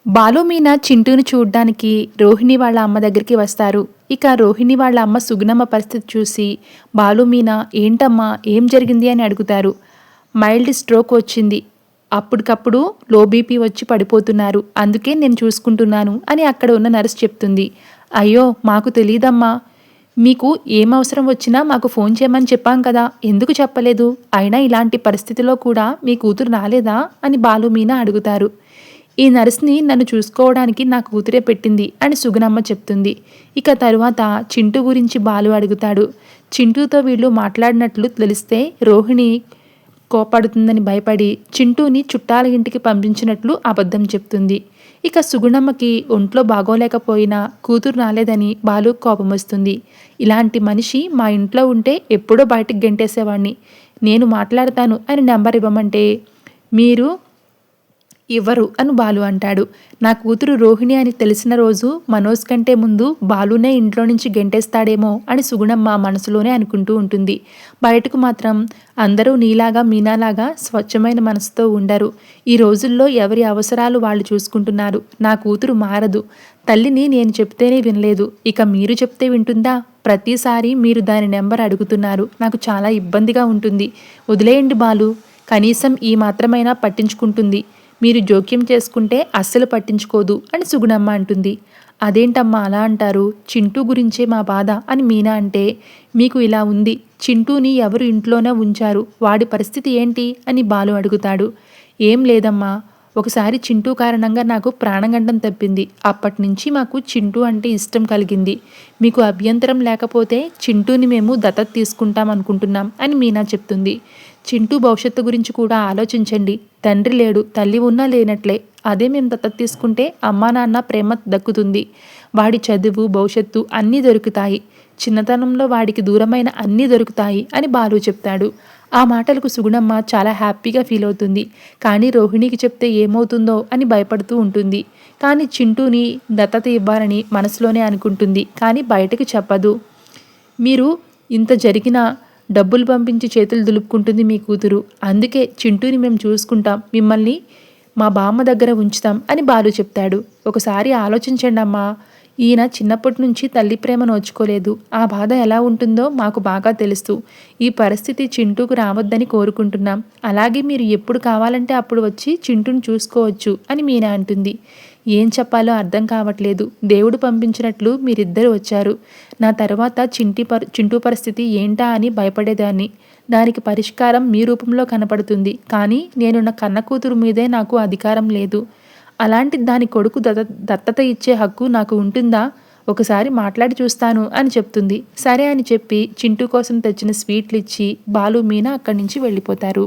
బాలు, మీనా చింటూని చూడ్డానికి రోహిణి వాళ్ళ అమ్మ దగ్గరికి వస్తారు. ఇక రోహిణి వాళ్ళ అమ్మ సుగుణమ్మ పరిస్థితి చూసి బాలు, మీనా ఏంటమ్మా ఏం జరిగింది అని అడుగుతారు. మైల్డ్ స్ట్రోక్ వచ్చింది, అప్పటికప్పుడు లో బీపీ వచ్చి పడిపోతున్నారు, అందుకే నేను చూసుకుంటున్నాను అని అక్కడ ఉన్న నర్స్ చెప్తుంది. అయ్యో మాకు తెలీదమ్మా, మీకు ఏం అవసరం వచ్చినా మాకు ఫోన్ చేయమని చెప్పాం కదా, ఎందుకు చెప్పలేదు? అయినా ఇలాంటి పరిస్థితిలో కూడా మీ కూతురు రాలేదా అని బాలు, మీనా అడుగుతారు. ఈ నర్స్ని నన్ను చూసుకోవడానికి నా కూతురే పెట్టింది అని సుగుణమ్మ చెప్తుంది. ఇక తరువాత చింటూ గురించి బాలు అడుగుతాడు. చింటూతో వీళ్ళు మాట్లాడినట్లు తెలిస్తే రోహిణి కోపడుతుందని భయపడి చింటూని చుట్టాల ఇంటికి పంపించినట్లు అబద్ధం చెప్తుంది. ఇక సుగుణమ్మకి ఒంట్లో బాగోలేకపోయినా కూతురు రాలేదని బాలు కోపం వస్తుంది. ఇలాంటి మనిషి మా ఇంట్లో ఉంటే ఎప్పుడో బయటికి గెంటేసేవాడిని, నేను మాట్లాడతాను అని నెంబర్ ఇవ్వమంటే మీరు ఇవ్వరు అని బాలు అంటాడు. నా కూతురు రోహిణి అని తెలిసిన రోజు మనోజ్ కంటే ముందు బాలునే ఇంట్లో నుంచి గెంటేస్తాడేమో అని సుగుణమ్మ మనసులోనే అనుకుంటూ ఉంటుంది. బయటకు మాత్రం అందరూ నీలాగా మీనాలాగా స్వచ్ఛమైన మనసుతో ఉండరు. ఈ రోజుల్లో ఎవరి అవసరాలు వాళ్ళు చూసుకుంటున్నారు. నా కూతురు మారదు. తల్లిని నేను చెప్తేనే వినలేదు, ఇక మీరు చెప్తే వింటుందా? ప్రతిసారి మీరు దాని నెంబర్ అడుగుతున్నారు, నాకు చాలా ఇబ్బందిగా ఉంటుంది. వదిలేయండి బాలు, కనీసం ఈ మాత్రమైనా పట్టించుకుంటుంది. మీరు జోక్యం చేసుకుంటే అస్సలు పట్టించుకోదు అని సుగుణమ్మ అంటుంది. అదేంటమ్మా అలా అంటారు? చింటూ గురించే మా బాధ అని మీనా అంటే, మీకు ఇలా ఉంది, చింటూని ఎవరు ఇంట్లోనే ఉంచారు, వాడి పరిస్థితి ఏంటి అని బాలు అడుగుతాడు. ఏం లేదమ్మా, ఒకసారి చింటూ కారణంగా నాకు ప్రాణగండం తప్పింది, అప్పటి నుంచి మాకు చింటూ అంటే ఇష్టం కలిగింది. మీకు అభ్యంతరం లేకపోతే చింటూని మేము దత్తత తీసుకుంటాం అనుకుంటున్నాం అని మీనా చెప్తుంది. చింటూ భవిష్యత్తు గురించి కూడా ఆలోచించండి, తండ్రి లేడు, తల్లి ఉన్నా లేనట్లే, అదే మేము దత్తత తీసుకుంటే అమ్మా నాన్న ప్రేమ దక్కుతుంది, వాడి చదువు భవిష్యత్తు అన్నీ దొరుకుతాయి, చిన్నతనంలో వాడికి దూరమైన అన్నీ దొరుకుతాయి అని బాలు చెప్తాడు. ఆ మాటలకు సుగుణమ్మ చాలా హ్యాపీగా ఫీల్ అవుతుంది. కానీ రోహిణికి చెప్తే ఏమవుతుందో అని భయపడుతూ ఉంటుంది. కానీ చింటూని దత్తత ఇవ్వాలని మనసులోనే అనుకుంటుంది, కానీ బయటకు చెప్పదు. మీరు ఇంత జరిగినా డబ్బులు పంపించి చేతులు దులుపుకుంటుంది మీ కూతురు, అందుకే చింటూని మేము చూసుకుంటాం, మిమ్మల్ని మా బామ్మ దగ్గర ఉంచుతాం అని బాలు చెప్తాడు. ఒకసారి ఆలోచించండి అమ్మా, ఈయన చిన్నప్పటి నుంచి తల్లి ప్రేమ నోచుకోలేదు, ఆ బాధ ఎలా ఉంటుందో మాకు బాగా తెలుసు. ఈ పరిస్థితి చింటూకు రావద్దని కోరుకుంటున్నాం, అలాగే మీరు ఎప్పుడు కావాలంటే అప్పుడు వచ్చి చింటూని చూసుకోవచ్చు అని మీనా అంటుంది. ఏం చెప్పాలో అర్థం కావట్లేదు, దేవుడు పంపించినట్లు మీరిద్దరు వచ్చారు. నా తర్వాత చింటూ పరిస్థితి ఏంటా అని భయపడేదాన్ని, దానికి పరిష్కారం మీ రూపంలో కనపడుతుంది, కానీ నేను నా కన్న కూతురు మీదే నాకు అధికారం లేదు, అలాంటి దాని కొడుకు దత్తత ఇచ్చే హక్కు నాకు ఉంటుందా? ఒకసారి మాట్లాడి చూస్తాను అని చెప్తుంది. సరే అని చెప్పి చింటూ కోసం తెచ్చిన స్వీట్లు ఇచ్చి బాలు, మీనా అక్కడి నుంచి వెళ్ళిపోతారు.